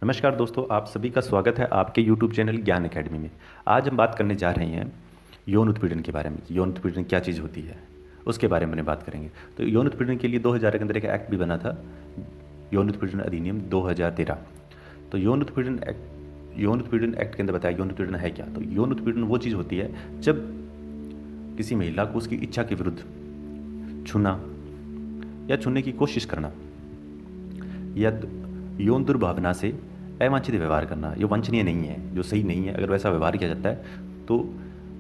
नमस्कार दोस्तों, आप सभी का स्वागत है आपके YouTube चैनल ज्ञान एकेडमी में। आज हम बात करने जा रहे हैं यौन उत्पीड़न के बारे में। यौन उत्पीड़न क्या चीज़ होती है, उसके बारे में बात करेंगे। तो यौन उत्पीड़न के लिए 2000 के अंदर एक एक्ट भी बना था, यौन उत्पीड़न अधिनियम 2013। तो यौन उत्पीड़न एक्ट के अंदर बताया यौन उत्पीड़न है क्या। तो यौन उत्पीड़न वो चीज़ होती है जब किसी महिला को उसकी इच्छा के विरुद्ध छूना या छूने की कोशिश करना या यौन दुर्भावना से अवांछित व्यवहार करना, ये वांछनीय नहीं है, जो सही नहीं है। अगर वैसा व्यवहार किया जाता है तो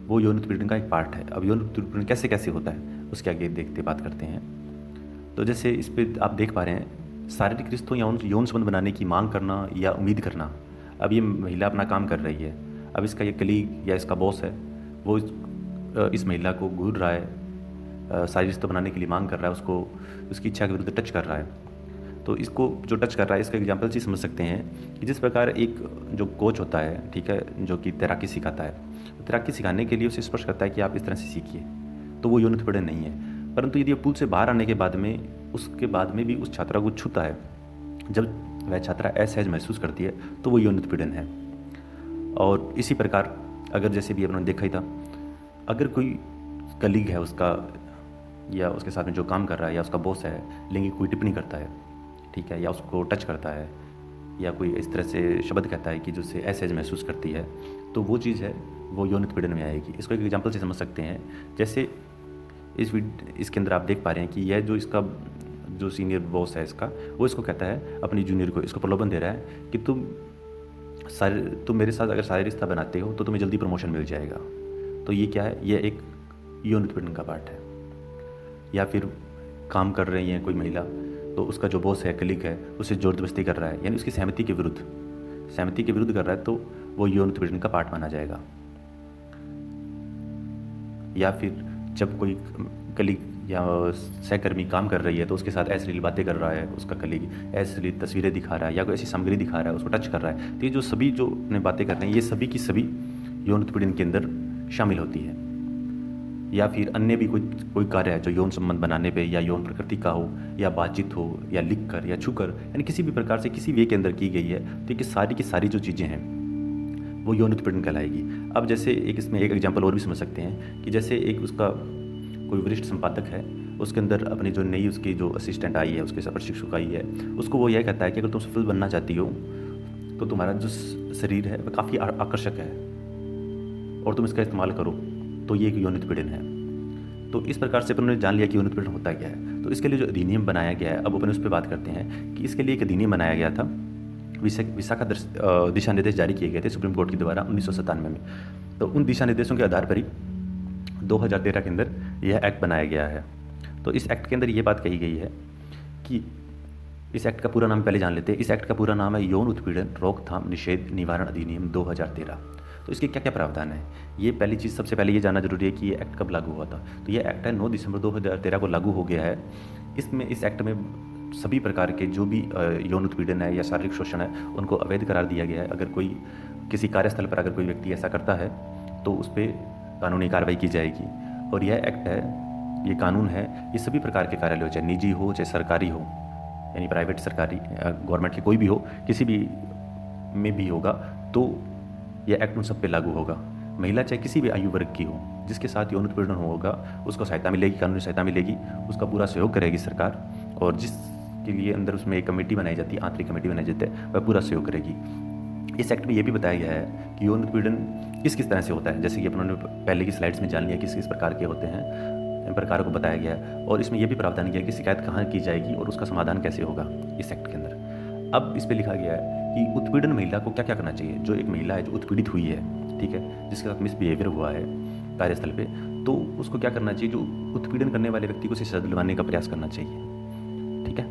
वो यौन उत्पीड़न का एक पार्ट है। अब यौन उत्पीड़न कैसे कैसे होता है उसके आगे देखते बात करते हैं। तो जैसे इस पर आप देख पा रहे हैं, शारीरिक रिश्तों या यौन संबंध बनाने की मांग करना या उम्मीद करना। अब ये महिला अपना काम कर रही है, अब इसका ये कलीग या इसका बॉस है, वो इस महिला को घूर रहा है, शारीरिक रिश्तों बनाने के लिए मांग कर रहा है, उसको उसकी इच्छा के विरुद्ध टच कर रहा है। तो इसको जो टच कर रहा है, इसका एग्जाम्पल से समझ सकते हैं कि जिस प्रकार एक जो कोच होता है, ठीक है, जो कि तैराकी सिखाता है, तो तैराकी सिखाने के लिए उसे स्पष्ट करता है कि आप इस तरह से सीखिए, तो वो यौन उत्पीड़न नहीं है। परंतु यदि पुल से बाहर आने के बाद में उसके बाद में भी उस छात्रा को छूता है, जब वह छात्रा असहज महसूस करती है, तो वो यौन उत्पीड़न है। और इसी प्रकार अगर जैसे भी अपने देखा ही था, अगर कोई कलीग है उसका या उसके साथ में जो काम कर रहा है या उसका बॉस है, लैंगिक कोई टिप्पणी करता है, ठीक है, या उसको टच करता है या कोई इस तरह से शब्द कहता है कि जो उससे असहज महसूस करती है, तो वो चीज़ है वो यौन उत्पीड़न में आएगी। इसको एक एग्जांपल से समझ सकते हैं। जैसे इसके अंदर आप देख पा रहे हैं कि यह जो इसका जो सीनियर बॉस है इसका, वो इसको कहता है अपनी जूनियर को, इसको प्रलोभन दे रहा है कि तुम मेरे साथ अगर शारीरिक रिश्ता बनाते हो तो तुम्हें जल्दी प्रमोशन मिल जाएगा। तो ये क्या है, ये एक यौन उत्पीड़न का पार्ट है। या फिर काम कर रही है कोई महिला, तो उसका जो बॉस है, कलीग है, उसे जोर जबरदस्ती कर रहा है, यानी उसकी सहमति के विरुद्ध कर रहा है, तो वो यौन उत्पीड़न का पार्ट माना जाएगा। या फिर जब कोई कलीग या सहकर्मी काम कर रही है तो उसके साथ अश्लील बातें कर रहा है, उसका कलीग अश्लील तस्वीरें दिखा रहा है या कोई ऐसी सामग्री दिखा रहा है, उसको टच कर रहा है, तो ये जो सभी जो अपने बातें कर रहे हैं, ये सभी की सभी यौन उत्पीड़न के अंदर शामिल होती है। या फिर अन्य भी कोई कार्य है जो यौन संबंध बनाने पे या यौन प्रकृति का हो या बातचीत हो या लिख कर या छू कर, यानी किसी भी प्रकार से किसी वे के अंदर की गई है, तो ये सारी की सारी जो चीज़ें हैं वो यौन उत्पीड़न कहलाएगी। अब जैसे इसमें एक एग्जांपल और भी समझ सकते हैं कि जैसे एक उसका कोई वरिष्ठ संपादक है, उसके अंदर अपनी जो नई उसकी जो असिस्टेंट आई है, उसके प्रशिक्षक आई है, उसको वो यह कहता है कि अगर तुम सफल बनना चाहती हो तो तुम्हारा जो शरीर है वह काफ़ी आकर्षक है और तुम इसका इस्तेमाल करो, तो ये एक यौन उत्पीड़न है। तो इस प्रकार से अपन ने जान लिया कि यौन उत्पीड़न होता क्या है। तो इसके लिए जो अधिनियम बनाया गया है, अब अपन उस पर बात करते हैं कि इसके लिए एक अधिनियम बनाया गया था। विशाखा दिशा निर्देश जारी किए गए थे सुप्रीम कोर्ट के द्वारा 1997 में। तो उन दिशा निर्देशों के आधार पर ही 2013 के अंदर यह एक्ट बनाया गया है। तो इस एक्ट के अंदर ये बात कही गई है कि इस एक्ट का पूरा नाम पहले जान लेते हैं। इस एक्ट का पूरा नाम है यौन उत्पीड़न रोकथाम निषेध निवारण अधिनियम 2013। तो इसके क्या क्या प्रावधान है, ये पहली चीज़ सबसे पहले ये जानना जरूरी है कि ये एक्ट कब लागू हुआ था। तो ये एक्ट है 9 दिसंबर 2013 को लागू हो गया है। इस एक्ट में सभी प्रकार के जो भी यौन उत्पीड़न है या शारीरिक शोषण है उनको अवैध करार दिया गया है। अगर कोई किसी कार्यस्थल पर अगर कोई व्यक्ति ऐसा करता है तो उस पर कानूनी कार्रवाई की जाएगी। और यह एक्ट है, ये कानून है, ये सभी प्रकार के कार्यालय हो, चाहे निजी हो चाहे सरकारी हो, यानी प्राइवेट सरकारी गवर्नमेंट के कोई भी हो, किसी भी में भी होगा, तो यह एक्ट उन सब पे लागू होगा। महिला चाहे किसी भी आयु वर्ग की हो, जिसके साथ यौन उत्पीड़न होगा उसको सहायता मिलेगी, कानूनी सहायता मिलेगी, उसका पूरा सहयोग करेगी सरकार। और जिसके लिए अंदर उसमें एक कमेटी बनाई जाती है, आंतरिक कमेटी बनाई जाती है, वह पूरा सहयोग करेगी। इस एक्ट में यह भी बताया गया है कि यौन उत्पीड़न किस किस तरह से होता है, जैसे कि अपनों ने पहले की स्लाइड्स में जान लिया किस किस प्रकार के होते हैं, इन प्रकारों को बताया गया है। और इसमें यह भी प्रावधान किया कि शिकायत कहाँ की जाएगी और उसका समाधान कैसे होगा इस एक्ट के अंदर। अब इस पर लिखा गया है कि उत्पीड़न महिला को क्या क्या करना चाहिए। जो एक महिला है जो उत्पीड़ित हुई है, ठीक है, जिसके साथ मिसबिहेवियर हुआ है कार्यस्थल पे, तो उसको क्या करना चाहिए, जो उत्पीड़न करने वाले व्यक्ति को उसे सजा दिलवाने का प्रयास करना चाहिए, ठीक है,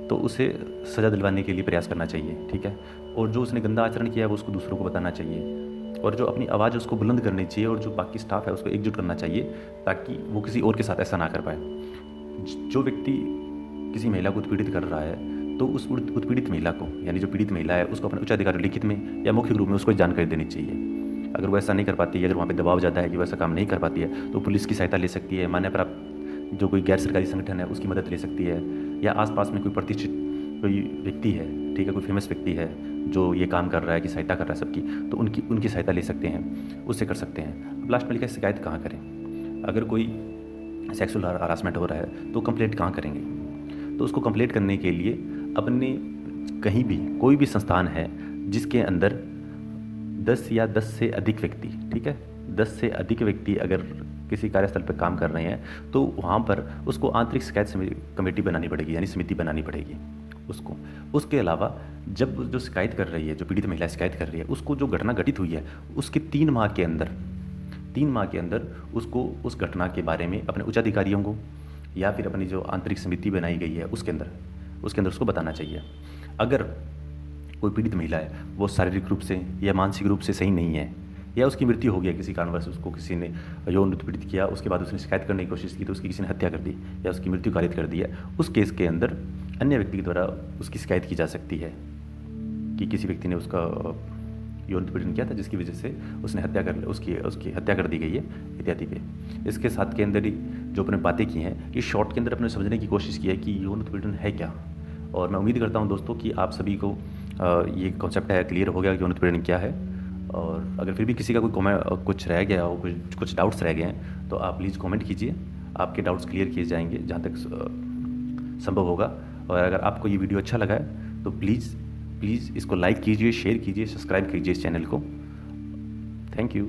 तो उसे सजा दिलवाने के लिए प्रयास करना चाहिए, ठीक है। और जो उसने गंदा आचरण किया है वो उसको दूसरों को बताना चाहिए, और जो अपनी आवाज़ उसको बुलंद करनी चाहिए, और जो बाकी स्टाफ है उसको एकजुट करना चाहिए ताकि वो किसी और के साथ ऐसा ना कर पाए। जो व्यक्ति किसी महिला को उत्पीड़ित कर रहा है तो उस उत्पीड़ित महिला को, यानी जो पीड़ित महिला है, उसको अपने उच्च अधिकारी लिखित में या मौखिक रूप में उसको जानकारी देनी चाहिए। अगर वो ऐसा नहीं कर पाती है, अगर वहाँ पे दबाव ज़्यादा है कि वो ऐसा काम नहीं कर पाती है, तो पुलिस की सहायता ले सकती है, मान्य प्राप्त जो कोई गैर सरकारी संगठन है उसकी मदद ले सकती है, या आसपास में कोई प्रतिष्ठित कोई व्यक्ति है ठीक है, कोई फेमस व्यक्ति है जो ये काम कर रहा है कि सहायता कर रहा है सबकी, तो उनकी उनकी सहायता ले सकते हैं, उससे कर सकते हैं। अब लास्ट में लिखा है शिकायत कहाँ करें। अगर कोई सेक्सुअल हरासमेंट हो रहा है तो कंप्लेंट कहाँ करेंगे, तो उसको कंप्लेंट करने के लिए अपने कहीं भी कोई भी संस्थान है जिसके अंदर 10 या 10 से अधिक व्यक्ति, ठीक है, 10 से अधिक व्यक्ति अगर किसी कार्यस्थल पर काम कर रहे हैं तो वहाँ पर उसको आंतरिक शिकायत कमेटी बनानी पड़ेगी, यानी समिति बनानी पड़ेगी उसको। उसके अलावा जब जो शिकायत कर रही है, जो पीड़ित महिला शिकायत कर रही है, उसको जो घटना घटित हुई है उसके 3 माह के अंदर उसको उस घटना के बारे में अपने उच्च अधिकारियों को या फिर अपनी जो आंतरिक समिति बनाई गई है उसके अंदर उसको बताना चाहिए। अगर कोई पीड़ित महिला है वो शारीरिक रूप से या मानसिक रूप से सही नहीं है, या उसकी मृत्यु हो गई किसी कारणवश, उसको किसी ने यौन उत्पीड़ित किया, उसके बाद उसने शिकायत करने की कोशिश की तो उसकी किसी ने हत्या कर दी या उसकी मृत्यु कारित कर दी है, उस केस के अंदर अन्य व्यक्ति के द्वारा उसकी शिकायत की जा सकती है कि किसी व्यक्ति ने उसका यौन उत्पीड़न किया था जिसकी वजह से उसने उसकी हत्या कर दी गई है इत्यादि पे। इसके साथ के अंदर ही जो अपने बातें की हैं, ये शॉर्ट के अंदर अपने समझने की कोशिश की है कि यौन उत्पीड़न है क्या। और मैं उम्मीद करता हूँ दोस्तों कि आप सभी को ये कॉन्सेप्ट है क्लियर हो गया कि यौन उत्पीड़न क्या है। और अगर फिर भी किसी का कोई कुछ रह गया हो, कुछ डाउट्स रह गए हैं, तो आप प्लीज़ कमेंट कीजिए, आपके डाउट्स क्लियर किए जाएंगे जहाँ तक संभव होगा। और अगर आपको ये वीडियो अच्छा लगा है तो प्लीज़ इसको लाइक कीजिए, शेयर कीजिए, सब्सक्राइब कीजिए इस चैनल को। Thank you.